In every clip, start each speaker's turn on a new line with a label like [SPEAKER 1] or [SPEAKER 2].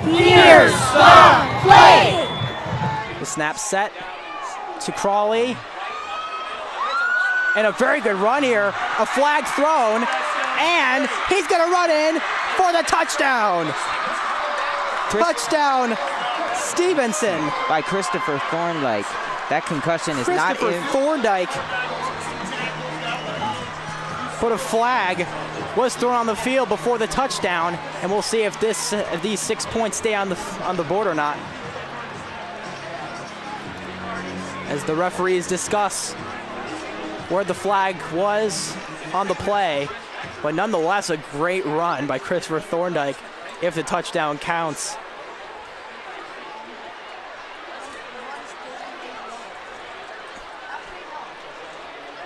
[SPEAKER 1] Here's the play!
[SPEAKER 2] The snap set to Crawley. And a very good run here. A flag thrown. And he's going to run in for the touchdown. Touchdown, Stevenson.
[SPEAKER 3] By Christopher Thorndike. That concussion is not in.
[SPEAKER 2] Christopher Thorndike. But a flag was thrown on the field before the touchdown, and we'll see if these 6 points stay on the board or not. As the referees discuss where the flag was on the play, but nonetheless a great run by Christopher Thorndike if the touchdown counts.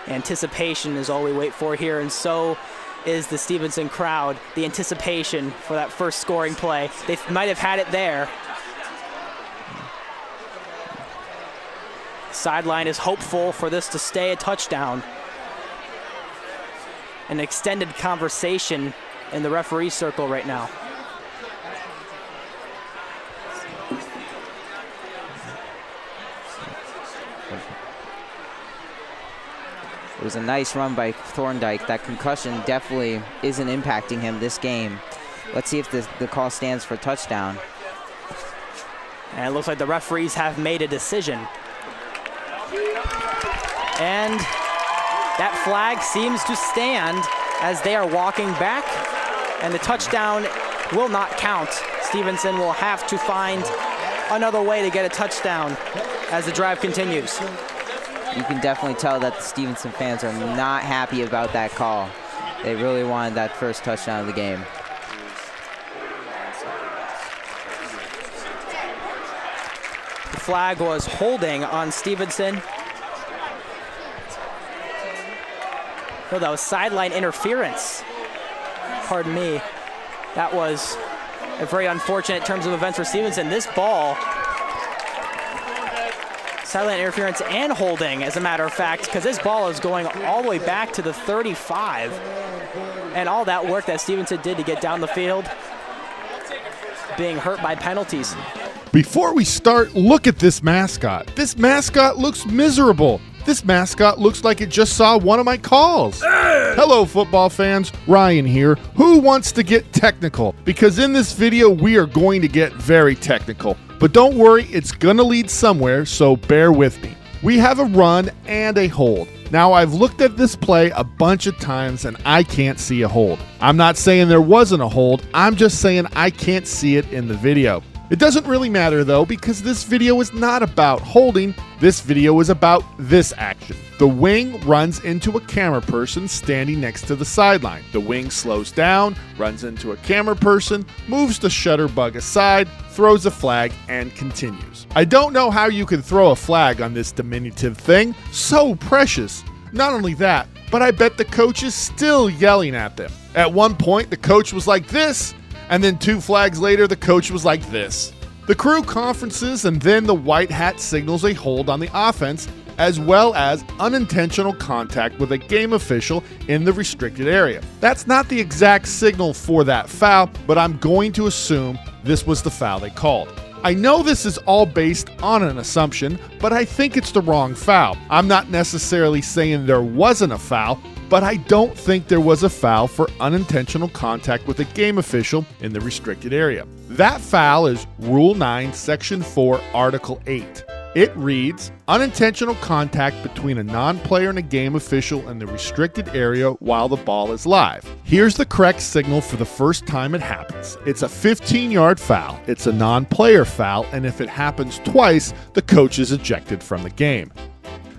[SPEAKER 2] Anticipation is all we wait for here, and so is the Stevenson crowd. The anticipation for that first scoring play. They might have had it there. Sideline is hopeful for this to stay a touchdown. An extended conversation in the referee circle right now.
[SPEAKER 3] It was a nice run by Thorndike. That concussion definitely isn't impacting him this game. Let's see if the call stands for touchdown.
[SPEAKER 2] And it looks like the referees have made a decision. And that flag seems to stand as they are walking back, and the touchdown will not count. Stevenson will have to find another way to get a touchdown as the drive continues.
[SPEAKER 3] You can definitely tell that the Stevenson fans are not happy about that call. They really wanted that first touchdown of the game.
[SPEAKER 2] The flag was holding on Stevenson. No, that was sideline interference. Pardon me. That was a very unfortunate terms of events for Stevenson. This ball, sideline interference and holding, as a matter of fact, because this ball is going all the way back to the 35. And all that work that Stevenson did to get down the field, being hurt by penalties.
[SPEAKER 4] Before we start, look at this mascot. This mascot looks miserable. This mascot looks like it just saw one of my calls. Hello, football fans. Ryan here. Who wants to get technical? Because in this video, we are going to get very technical. But don't worry, it's going to lead somewhere, so bear with me. We have a run and a hold. Now, I've looked at this play a bunch of times, and I can't see a hold. I'm not saying there wasn't a hold. I'm just saying I can't see it in the video. It doesn't really matter though, because this video is not about holding. This video is about this action. The wing runs into a camera person standing next to the sideline. The wing slows down, runs into a camera person, moves the shutterbug aside, throws a flag, and continues. I don't know how you can throw a flag on this diminutive thing. So precious. Not only that, but I bet the coach is still yelling at them. At one point, the coach was like this, and then 2 flags later, the coach was like this. The crew conferences, and then the white hat signals a hold on the offense, as well as unintentional contact with a game official in the restricted area. That's not the exact signal for that foul, but I'm going to assume this was the foul they called. I know this is all based on an assumption, but I think it's the wrong foul. I'm not necessarily saying there wasn't a foul, but I don't think there was a foul for unintentional contact with a game official in the restricted area. That foul is Rule 9, Section 4, Article 8. It reads, unintentional contact between a non-player and a game official in the restricted area while the ball is live. Here's the correct signal for the first time it happens. It's a 15-yard foul. It's a non-player foul, and if it happens twice, the coach is ejected from the game.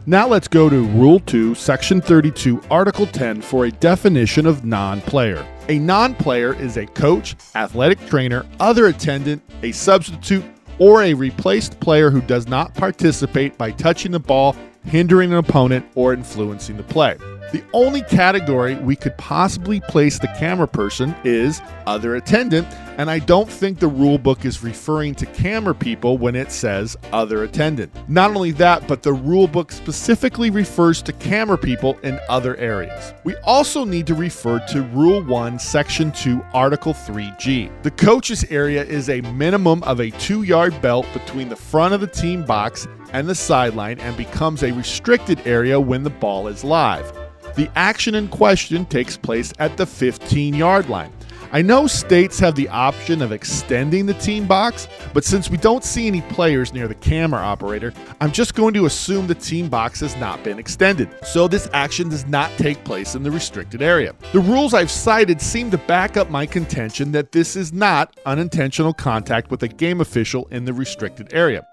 [SPEAKER 4] Now let's go to Rule 2, Section 32, Article 10 for a definition of non-player. A non-player is a coach, athletic trainer, other attendant, a substitute, or a replaced player who does not participate by touching the ball, hindering an opponent, or influencing the play. The only category we could possibly place the camera person is other attendant, and I don't think the rule book is referring to camera people when it says other attendant. Not only that, but the rule book specifically refers to camera people in other areas. We also need to refer to Rule 1, Section 2, Article 3G. The coaches area is a minimum of a 2-yard belt between the front of the team box and the sideline and becomes a restricted area when the ball is live. The action in question takes place at the 15-yard line. I know states have the option of extending the team box, but since we don't see any players near the camera operator, I'm just going to assume the team box has not been extended, so this action does not take place in the restricted area. The rules I've cited seem to back up my contention that this is not unintentional contact with a game official in the restricted area.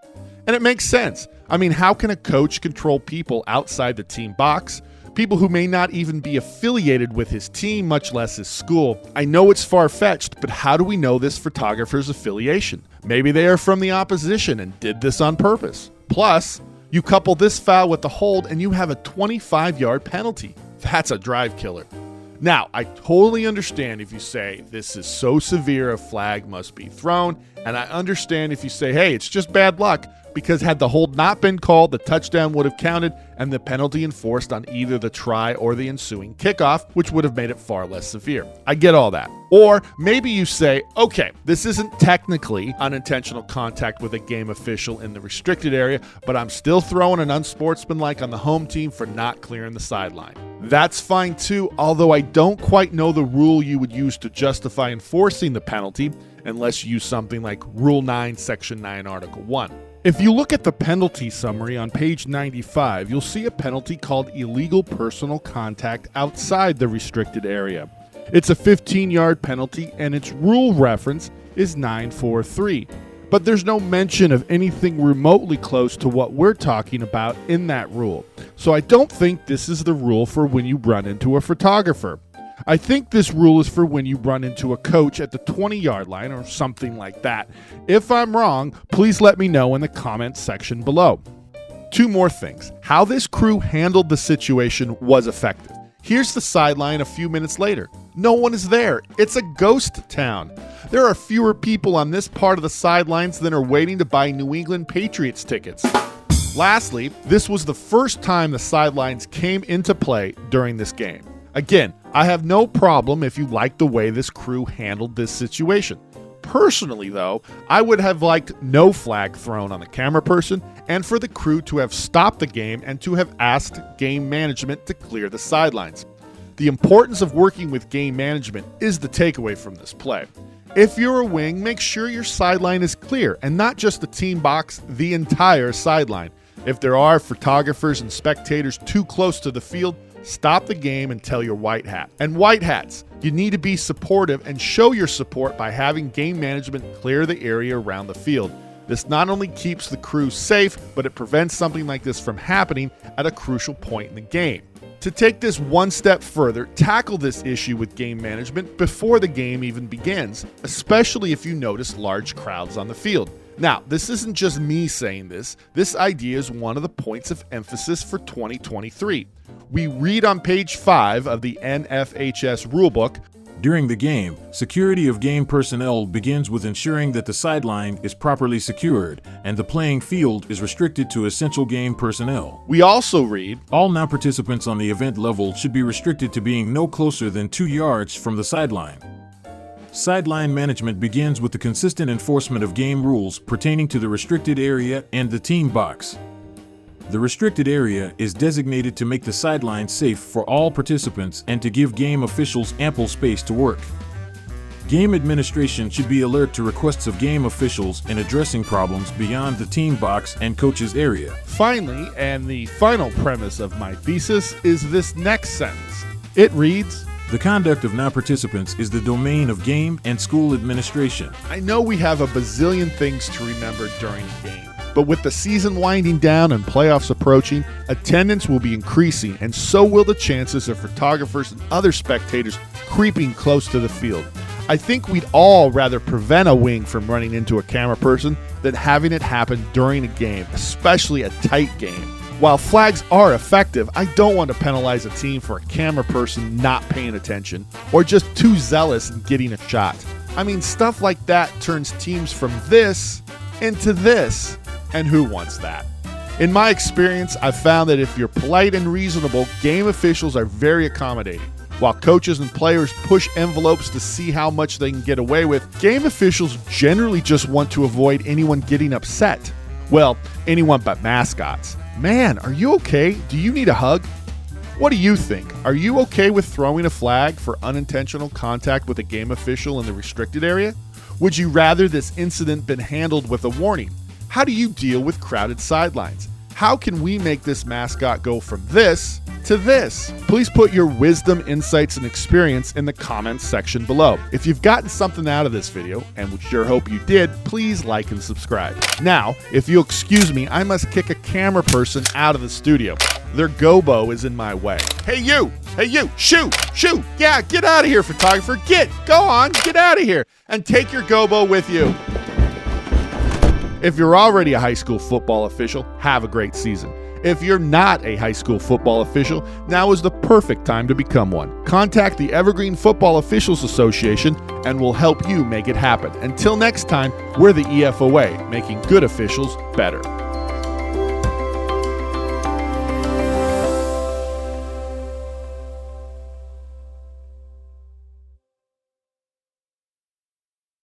[SPEAKER 4] And it makes sense. I mean, how can a coach control people outside the team box? People who may not even be affiliated with his team, much less his school. I know it's far-fetched, but how do we know this photographer's affiliation? Maybe they are from the opposition and did this on purpose. Plus, you couple this foul with the hold and you have a 25-yard penalty. That's a drive killer. Now, I totally understand if you say this is so severe a flag must be thrown, and I understand if you say, hey, it's just bad luck, because had the hold not been called, the touchdown would have counted and the penalty enforced on either the try or the ensuing kickoff, which would have made it far less severe. I get all that. Or maybe you say, okay, this isn't technically unintentional contact with a game official in the restricted area, but I'm still throwing an unsportsmanlike on the home team for not clearing the sideline. That's fine too, although I don't quite know the rule you would use to justify enforcing the penalty unless you use something like Rule 9, Section 9, Article 1. If you look at the penalty summary on page 95, you'll see a penalty called illegal personal contact outside the restricted area. It's a 15-yard penalty and its rule reference is 943. But there's no mention of anything remotely close to what we're talking about in that rule. So I don't think this is the rule for when you run into a photographer. I think this rule is for when you run into a coach at the 20-yard line or something like that. If I'm wrong, please let me know in the comments section below. Two more things. How this crew handled the situation was effective. Here's the sideline a few minutes later. No one is there. It's a ghost town. There are fewer people on this part of the sidelines than are waiting to buy New England Patriots tickets. Lastly, this was the first time the sidelines came into play during this game. Again, I have no problem if you like the way this crew handled this situation. Personally, though, I would have liked no flag thrown on the camera person and for the crew to have stopped the game and to have asked game management to clear the sidelines. The importance of working with game management is the takeaway from this play. If you're a wing, make sure your sideline is clear and not just the team box, the entire sideline. If there are photographers and spectators too close to the field, stop the game and tell your white hat. And white hats, you need to be supportive and show your support by having game management clear the area around the field. This not only keeps the crew safe, but it prevents something like this from happening at a crucial point in the game. To take this one step further, tackle this issue with game management before the game even begins, especially if you notice large crowds on the field. Now, this isn't just me saying this. This idea is one of the points of emphasis for 2023. We read on page 5 of the NFHS rulebook,
[SPEAKER 5] during the game, security of game personnel begins with ensuring that the sideline is properly secured and the playing field is restricted to essential game personnel.
[SPEAKER 4] We also read,
[SPEAKER 5] all non-participants on the event level should be restricted to being no closer than 2 yards from the sideline. Sideline management begins with the consistent enforcement of game rules pertaining to the restricted area and the team box. The restricted area is designated to make the sideline safe for all participants and to give game officials ample space to work. Game administration should be alert to requests of game officials in addressing problems beyond the team box and coach's area.
[SPEAKER 4] Finally, and the final premise of my thesis is this next sentence. It reads,
[SPEAKER 5] the conduct of non-participants is the domain of game and school administration.
[SPEAKER 4] I know we have a bazillion things to remember during the game. But with the season winding down and playoffs approaching, attendance will be increasing, and so will the chances of photographers and other spectators creeping close to the field. I think we'd all rather prevent a wing from running into a camera person than having it happen during a game, especially a tight game. While flags are effective, I don't want to penalize a team for a camera person not paying attention or just too zealous in getting a shot. I mean, stuff like that turns teams from this into this, and who wants that? In my experience, I've found that if you're polite and reasonable, game officials are very accommodating. While coaches and players push envelopes to see how much they can get away with, game officials generally just want to avoid anyone getting upset. Well, anyone but mascots. Man, are you okay? Do you need a hug? What do you think? Are you okay with throwing a flag for unintentional contact with a game official in the restricted area? Would you rather this incident been handled with a warning? How do you deal with crowded sidelines? How can we make this mascot go from this to this? Please put your wisdom, insights, and experience in the comments section below. If you've gotten something out of this video, and we sure hope you did, please like and subscribe. Now, if you'll excuse me, I must kick a camera person out of the studio. Their gobo is in my way. Hey you, shoo, yeah, get out of here, photographer, go on, get out of here, and take your gobo with you. If you're already a high school football official, have a great season. If you're not a high school football official, now is the perfect time to become one. Contact the Evergreen Football Officials Association and we'll help you make it happen. Until next time, we're the EFOA, making good officials better.